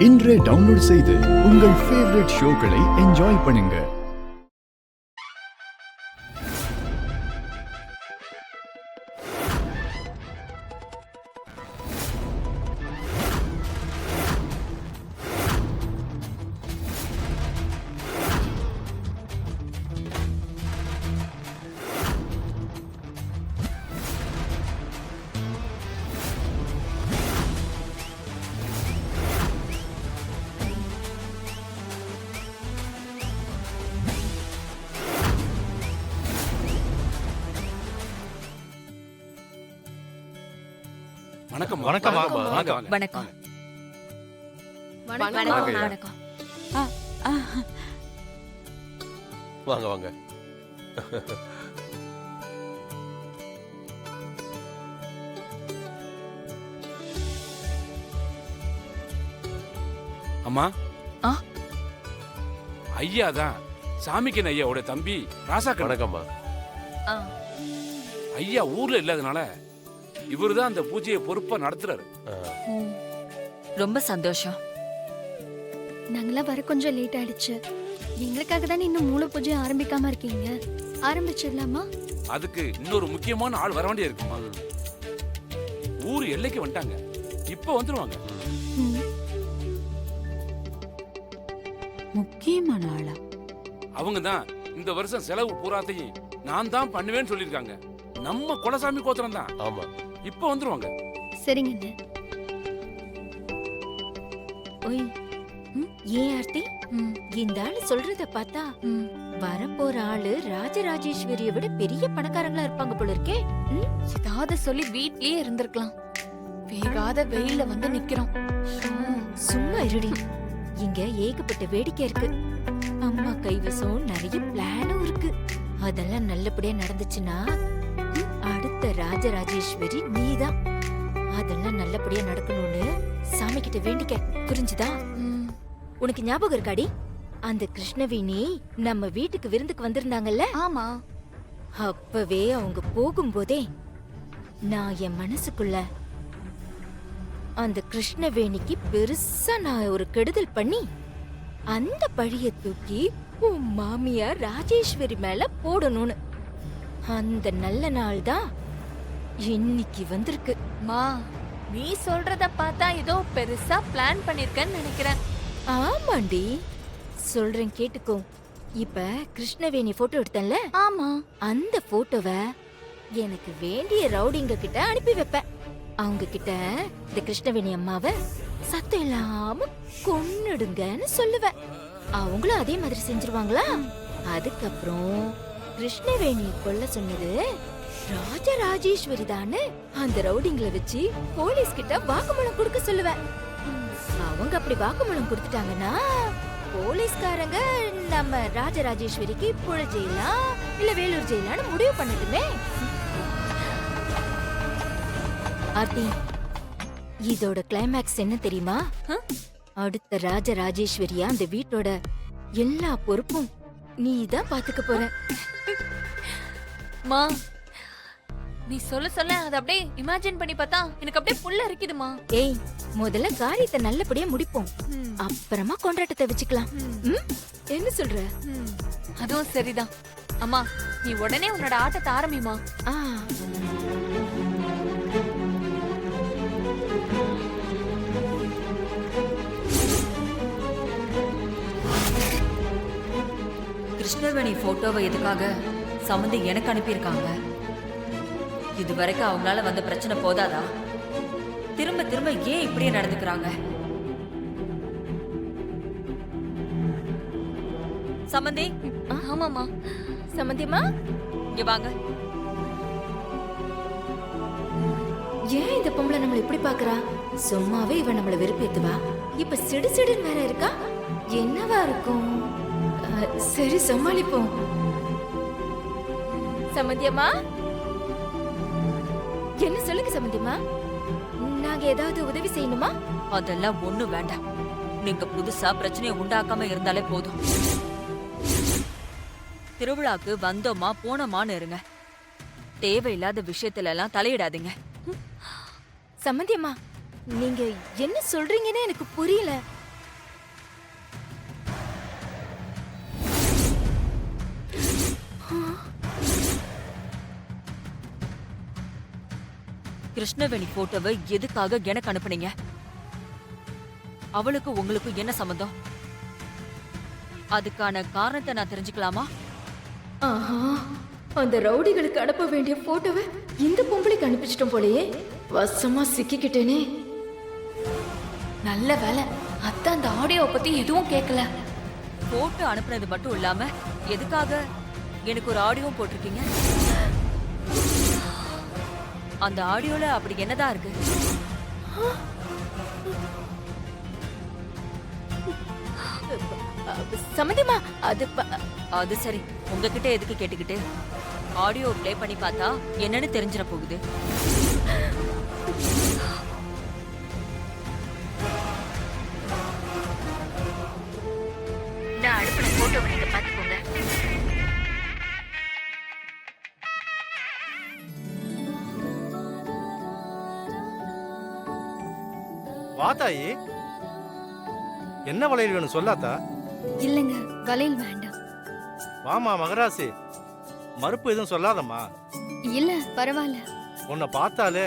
இன்றே டவுன்லோட் செய்து உங்கள் ஃபேவரட் ஷோக்களை என்ஜாய் பண்ணுங்க. வணக்கம் வணக்கம் வணக்கம் வணக்கம் வணக்கம். வாங்க வாங்க. அம்மா ஆ? ஐயா தான் சாமிக்கன் ஐயாவோட தம்பி ராசாக்கன். வணக்கம்மா. ஆ, ஐயா ஊர்ல இல்லாதனால இவருதான் அந்த பூஜையை பொறுப்பா நடத்துறாரு. ம். ரொம்ப சந்தோஷம். நாங்களாம் வர கொஞ்சம் லேட் ஆயிடுச்சு. எங்களுக்காக தானே இன்னும் மூல பூஜை ஆரம்பிக்காம இருக்கீங்க. ஆரம்பிச்சிடலாமா? அதுக்கு இன்னொரு முக்கியமான ஆள் வர வேண்டிய இருக்குமா. ஊர் எல்லைக்கு வந்துட்டாங்க, இப்ப வந்துருவாங்க. ம். முக்கியமான ஆளா? அவங்க தான் இந்த வருஷம் செலவு பூராத்தையும் நான் தான் பண்ணுவேன்னு சொல்லிருக்காங்க. நம்ம குலசாமி கோத்திரம் தான். ஆமா. இப்ப வந்துருவாங்க. சரிங்க அண்ணே. ஓய், ஏன் ஆர்த்தி, இந்த ஆளு சொல்றத பார்த்தா வரப்போற ஆளு ராஜராஜேஸ்வரியை விட பெரிய பணக்காரங்களா இருப்பாங்க போல இருக்கே. ஏதாவது சொல்லி வீட்லயே இருந்திருக்கலாம். வேகாத வெயில்ல வந்து நிக்கிறோம். சும்மா இருடி, இங்க ஏகப்பட்ட வேடிக்கை இருக்கு. அம்மா கைவசம் நிறைய பிளானும் இருக்கு. அதெல்லாம் நல்லபடியா நடந்துச்சுன்னா அடுத்த ராஜராஜேஸ்வரி நீதான். அதெல்லாம் நல்லபடியா நடக்கணும்னு சாமி கிட்ட வேண்டிக்க, புரிஞ்சுதா? உனக்கு ஞாபகம் இருக்காடி, அந்த கிருஷ்ணவேணி நம்ம வீட்டுக்கு விருந்துக்கு வந்திருந்தாங்கல்ல? ஆமா. அப்பவே அவங்க போகும்போதே நான் என் மனசுக்குள்ள அந்த கிருஷ்ணவேணிக்கு பெருசா நான் ஒரு கெடுதல் பண்ணி அந்த பழிய தூக்கி உன் மாமியார் ராஜேஸ்வரி மேல போடணும்னு. அந்த நல்ல நாள் தான் இன்னைக்கு வந்திருக்கு. மா, நீ சொல்றத பார்த்தா ஏதோ பெருசா பிளான் பண்ணிருக்கேன்னு நினைக்கிறேன். ஆமாண்டி, சொல்றேன் கேட்டுக்கோ. இப்ப கிருஷ்ணவேணி போட்டோ எடுத்தேன்ல, ஆமா, அந்த போட்டோவை எனக்கு வேண்டிய ரவுடிங்க கிட்ட அனுப்பி வைப்பேன். அவங்க கிட்ட இந்த கிருஷ்ணவேணி அம்மாவை சத்தம் இல்லாம கொன்னுடுங்கன்னு சொல்லுவேன். அவங்களும் அதே மாதிரி செஞ்சிருவாங்களா? அதுக்கப்புறம் கிருஷ்ணவேணியை கொல்ல சொன்னது ராஜராஜேஸ்வரி தானே அந்த ரவுடிங்களை வச்சு போலீஸ் கிட்ட வாக்குமூலம் கொடுக்க சொல்லுவேன். அவங்க அப்படி வாக்குமூலம் கொடுத்துட்டாங்கன்னா போலீஸ்காரங்க நம்ம ராஜராஜேஸ்வரிக்கு புழ ஜெயிலா இல்ல வேலூர் ஜெயிலான்னு முடிவு பண்ணட்டுமே. ஆர்த்தி, இதோட கிளைமேக்ஸ் என்ன தெரியுமா? அடுத்த ராஜராஜேஸ்வரியா அந்த வீட்டோட எல்லா பொறுப்பும் நீ தான் பாத்துக்க போற. மா, நீ சொல்ல சொல்ல அத அப்படியே இமேஜின் பண்ணி பார்த்தா எனக்கு அப்படியே புல்ல இருக்குதுமா. ஏய், முதல்ல காரியத்தை நல்லபடியா முடிப்போம், அப்புறமா கொண்டாட்டத்தை வச்சுக்கலாம். என்ன சொல்ற? அதுவும் சரிதான். அம்மா, நீ உடனே உன்னோட ஆட்டத்தை ஆரம்பிமா. ஆ, கிருஷ்ணவேணி போட்டோவை எதுக்காக சம்மந்தி எனக்கு அனுப்பியிருக்காங்க? இது வரைக்கும் அவங்களால வந்த பிரச்சனை போதாதா? திரும்ப திரும்ப ஏன் இப்படியே நடந்துக்கிறாங்க? சம்மந்தி, ஆமாமா. சம்மந்தியம்மா, இங்க வாங்க. ஏன் இந்த பொம்பளை நம்மள இப்படி பாக்குறா? சும்மாவே இவ நம்மள வெறுப்பேத்துவா, இப்ப சிடு சிடுன்னு வேற இருக்கா. என்னவா இருக்கும்? சரி, சமாளிப்போம். சம்மந்தியம்மா, என்ன சொல்லுங்க சம்மந்தியம்மா, நாங்க ஏதாவது உதவி செய்யணுமா? அதெல்லாம் ஒண்ணும் வேண்டாம். நீங்க புதுசா பிரச்சனையை உண்டாக்காம இருந்தாலே போதும். திருவிழாக்கு வந்தோமா போனோமான்னு இருங்க. தேவையில்லாத விஷயத்துல எல்லாம் தலையிடாதீங்க. சம்மந்தியம்மா, நீங்க என்ன சொல்றீங்கன்னு எனக்கு புரியல. கிருஷ்ணவேணி போட்டோவை எதுக்காக எனக்கு அனுப்புனீங்க? அவளுக்கு உங்களுக்கு என்ன சம்பந்தம்? அதுக்கான காரணத்தை நான் தெரிஞ்சுக்கலாமா? ஆஹா, அந்த ரவுடிகளுக்கு அனுப்ப வேண்டிய போட்டோவை இந்த பொம்பளைக்கு அனுப்பிச்சிட்டோம் போலயே. வசமா சிக்கிக்கிட்டேனே. நல்ல வேலை, அத்தான் அந்த ஆடியோவை பத்தி எதுவும் கேட்கல. போட்டோ அனுப்புனது மட்டும் இல்லாம எதுக்காக எனக்கு ஒரு ஆடியோ போட்டிருக்கீங்க? அந்த ஆடியோல அப்படி என்னதான் இருக்கு? சம்மந்தமா அது அது சரி, உங்ககிட்ட எதுக்கு கேட்டுக்கிட்டு? ஆடியோ ப்ளே பண்ணி பார்த்தா என்னன்னு தெரிஞ்சிட போகுது. நான் அனுப்பின போட்டோவை நீங்க பாத்துக்கோங்க. வாத்தாயி, என்ன வளையல் வேணும் சொல்லாத்தா? இல்லைங்க, வளையல் வேண்டாம். வாமா மகராசி, மறுப்பு எதுவும் சொல்லாதம்மா. இல்ல பரவாயில்ல. உன்னை பார்த்தாலே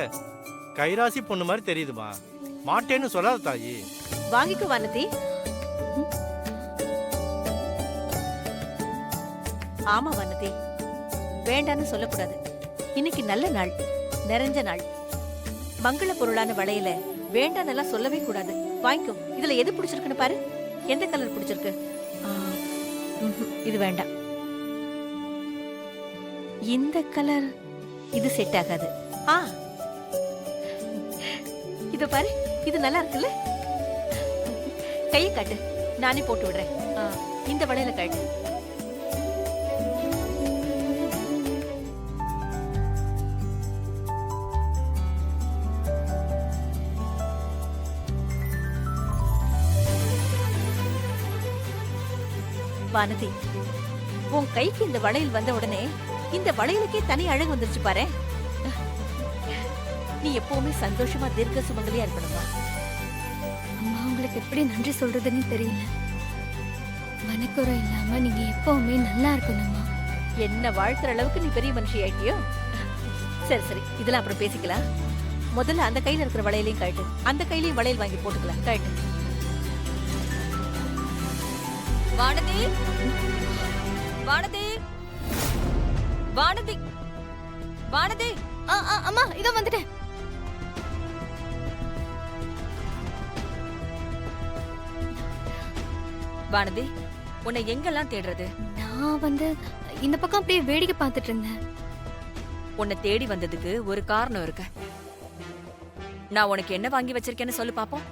கைராசி பொண்ணு மாதிரி தெரியுதுமா. மாட்டேன்னு சொல்லாத தாயி. வாங்கிக்கோ வானதி. ஆமா வானதி, வேண்டான்னு சொல்லக்கூடாது. இன்னைக்கு நல்ல நாள், நிறைஞ்ச நாள். மங்கள பொருளான வளையல வேண்டான்னு சொல்லவே கூடாது. வாங்கிக்கோ. இதுல எது பிடிச்சிருக்குன்னு பாரு. எந்த கலர் பிடிச்சிருக்கு? இது வேண்டாம். இந்த கலர் இது செட் ஆகாது. இது பாரு, இது நல்லா இருக்குல்ல? கையை காட்டு, நானே போட்டு விடுறேன். இந்த வளையல காட்டு. வானதி, உன் கைக்கு இந்த வளையல் வந்த உடனே இந்த வளையலுக்கே தனி அழகு வந்துருச்சு பாரு. நீ எப்பவுமே சந்தோஷமா தீர்க்க சுமங்கலியா இருக்கணுமா? அம்மா, உங்களுக்கு எப்படி நன்றி சொல்றதுன்னு தெரியல. மனக்குறை இல்லாம நீங்க எப்பவுமே நல்லா இருக்கணும்மா. என்ன வாழ்த்துற அளவுக்கு நீ பெரிய மனுஷி ஆயிட்டியோ? சரி சரி, இதெல்லாம் அப்புறம் பேசிக்கலாம். முதல்ல அந்த கையில இருக்கிற வளையலையும் கழட்டு. அந்த கையிலயும் வளையல் வாங்கி போட்டுக்கலாம். கழட்டு. வானதி, வானதி, வானதி, வானதி. அம்மா, இதோ வந்துட்டேன். வானதி, உன்னை எங்கெல்லாம் தேடுறது? நான் இந்த பக்கம் அப்படியே வேடிக்கை பார்த்துட்டு இருந்தேன். உன்னை தேடி வந்ததுக்கு ஒரு காரணம் இருக்கு. நான் உனக்கு என்ன வாங்கி வச்சிருக்கேன்னு சொல்லு பாப்போம்.